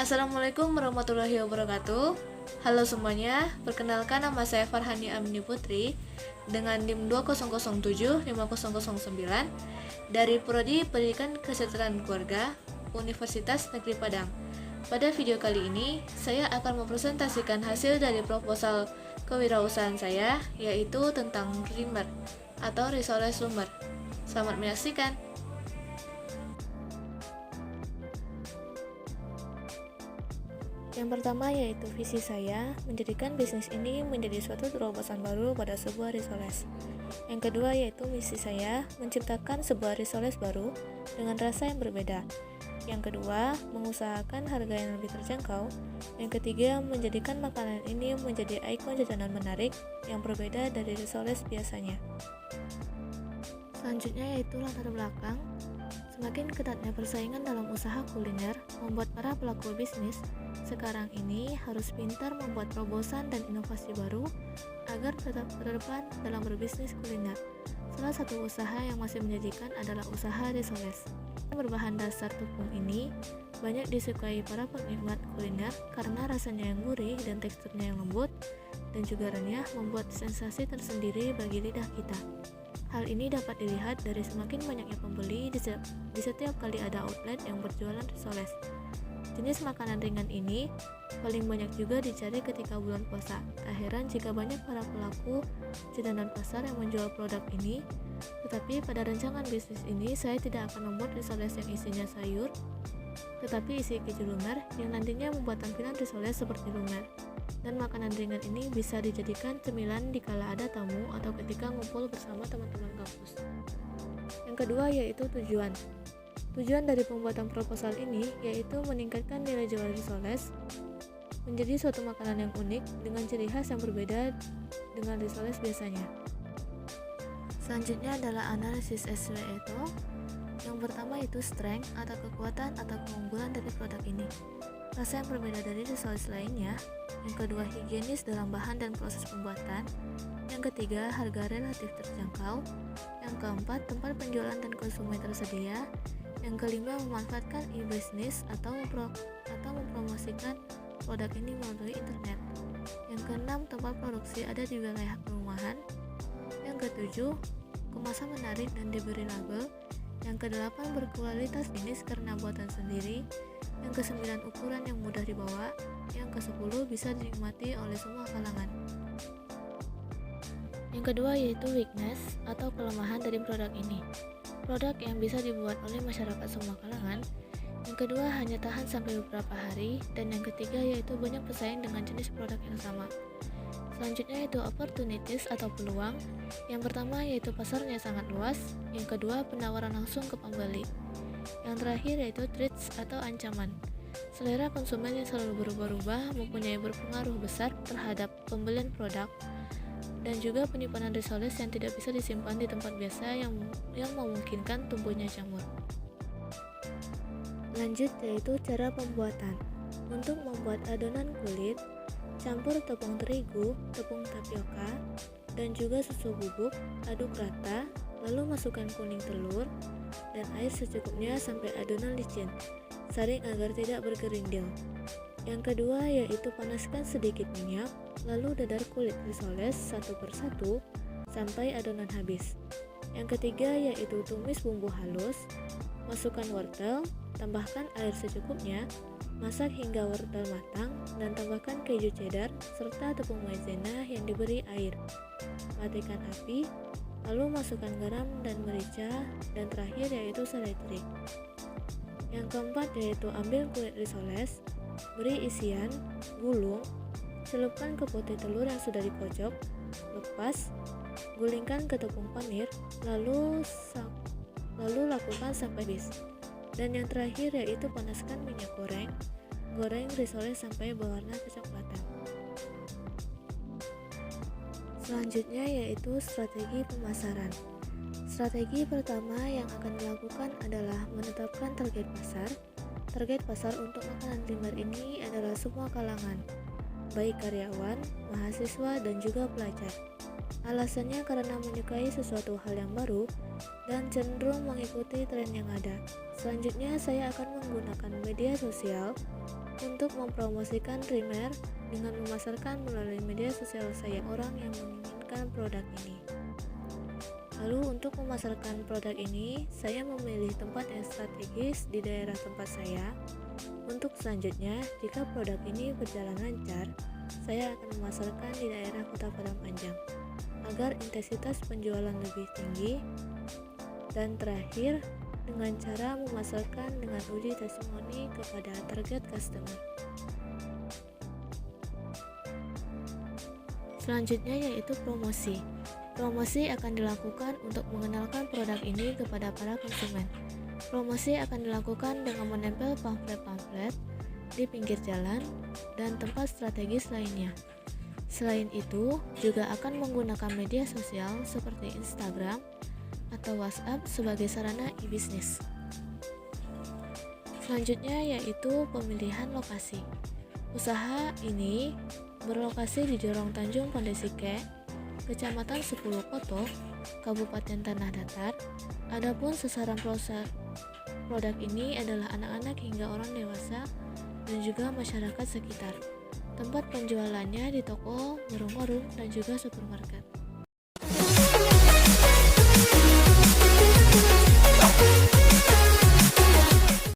Assalamualaikum warahmatullahi wabarakatuh. Halo semuanya, perkenalkan nama saya Farhani Amini Putri dengan NIM 2007509 dari Prodi Pendidikan Kesejahteraan Keluarga, Universitas Negeri Padang. Pada video kali ini, saya akan mempresentasikan hasil dari proposal kewirausahaan saya, yaitu tentang RIMER atau Risoles Lumer. Selamat menyaksikan. Yang pertama yaitu visi saya menjadikan bisnis ini menjadi suatu terobosan baru pada sebuah risoles. Yang kedua yaitu misi saya menciptakan sebuah risoles baru dengan rasa yang berbeda. Yang kedua, mengusahakan harga yang lebih terjangkau. Yang ketiga, menjadikan makanan ini menjadi ikon jajanan menarik yang berbeda dari risoles biasanya. Selanjutnya yaitu latar belakang. Semakin ketatnya persaingan dalam usaha kuliner membuat para pelaku bisnis sekarang ini harus pintar membuat terobosan dan inovasi baru agar tetap terdepan dalam berbisnis kuliner. Salah satu usaha yang masih menjanjikan adalah usaha risoles. Berbahan dasar tepung ini banyak disukai para penikmat kuliner karena rasanya yang gurih dan teksturnya yang lembut dan juga renyah membuat sensasi tersendiri bagi lidah kita. Hal ini dapat dilihat dari semakin banyaknya pembeli di setiap kali ada outlet yang berjualan risoles. Jenis makanan ringan ini paling banyak juga dicari ketika bulan puasa. Tak heran jika banyak para pelaku jajanan pasar yang menjual produk ini. Tetapi pada rancangan bisnis ini saya tidak akan membuat risoles yang isinya sayur, tetapi isi keju lumer yang nantinya membuat tampilan risoles seperti lumer. Dan makanan ringan ini bisa dijadikan cemilan dikala ada tamu atau ketika ngumpul bersama teman-teman kampus. Yang kedua yaitu tujuan. Tujuan dari pembuatan proposal ini yaitu meningkatkan nilai jual risoles menjadi suatu makanan yang unik dengan ciri khas yang berbeda dengan risoles biasanya. Selanjutnya adalah analisis SWOT. Yang pertama itu strength atau kekuatan atau keunggulan dari produk ini. Rasa yang berbeda dari risoles lainnya. Yang kedua, higienis dalam bahan dan proses pembuatan. Yang ketiga, harga relatif terjangkau. Yang keempat, tempat penjualan dan konsumen tersedia. Yang kelima, memanfaatkan e-business atau mempromosikan produk ini melalui internet. Yang keenam, tempat produksi ada di wilayah perumahan. Yang ketujuh, kemasan menarik dan diberi label. Yang kedelapan, berkualitas jenis karena buatan sendiri. Yang kesembilan, ukuran yang mudah dibawa. Yang kesepuluh, bisa dinikmati oleh semua kalangan. Yang kedua yaitu weakness atau kelemahan dari produk ini. Produk yang bisa dibuat oleh masyarakat semua kalangan. Yang kedua, hanya tahan sampai beberapa hari. Dan yang ketiga yaitu banyak pesaing dengan jenis produk yang sama. Selanjutnya yaitu opportunities atau peluang. Yang pertama yaitu pasarnya sangat luas. Yang kedua, penawaran langsung ke pembeli. Yang terakhir yaitu threats atau ancaman. Selera konsumen yang selalu berubah-ubah mempunyai berpengaruh besar terhadap pembelian produk dan juga penyimpanan risoles yang tidak bisa disimpan di tempat biasa yang memungkinkan tumbuhnya jamur. Lanjut yaitu cara pembuatan. Untuk membuat adonan kulit, campur tepung terigu, tepung tapioka, dan juga susu bubuk, aduk rata, lalu masukkan kuning telur dan air secukupnya sampai adonan licin. Saring agar tidak bergerindil. Yang kedua yaitu panaskan sedikit minyak, lalu dadar kulit risoles satu persatu sampai adonan habis. Yang ketiga yaitu tumis bumbu halus, masukkan wortel, tambahkan air secukupnya, masak hingga wortel matang, dan tambahkan keju cheddar serta tepung maizena yang diberi air. Matikan api, lalu masukkan garam dan merica, dan terakhir yaitu seledri. Yang keempat yaitu ambil kulit risoles, beri isian, gulung, celupkan ke putih telur yang sudah dikocok, lepas, gulingkan ke tepung panir, lalu lakukan sampai habis. Dan yang terakhir yaitu panaskan minyak goreng, goreng risoles sampai berwarna kecoklatan. Selanjutnya yaitu strategi pemasaran. Strategi pertama yang akan dilakukan adalah menetapkan target pasar. Target pasar untuk makanan RIMER ini adalah semua kalangan, baik karyawan, mahasiswa, dan juga pelajar. Alasannya karena menyukai sesuatu hal yang baru dan cenderung mengikuti tren yang ada. Selanjutnya saya akan menggunakan media sosial untuk mempromosikan Rimer dengan memasarkan melalui media sosial saya orang yang menginginkan produk ini. Lalu untuk memasarkan produk ini, saya memilih tempat yang strategis di daerah tempat saya. Untuk selanjutnya, jika produk ini berjalan lancar, saya akan memasarkan di daerah Kota Padang Panjang agar intensitas penjualan lebih tinggi. Dan terakhir, dengan cara memasarkan dengan uji testimoni kepada target customer. Selanjutnya yaitu promosi. Promosi akan dilakukan untuk mengenalkan produk ini kepada para konsumen. Promosi akan dilakukan dengan menempel pamflet-pamflet di pinggir jalan dan tempat strategis lainnya. Selain itu, juga akan menggunakan media sosial seperti Instagram atau WhatsApp sebagai sarana e-bisnis. Selanjutnya yaitu pemilihan lokasi. Usaha ini berlokasi di Jorong Tanjung Pondesike, Kecamatan 10 Koto, Kabupaten Tanah Datar. Adapun sasaran produk ini adalah anak-anak hingga orang dewasa dan juga masyarakat sekitar. Tempat penjualannya di toko, warung-warung, dan juga supermarket.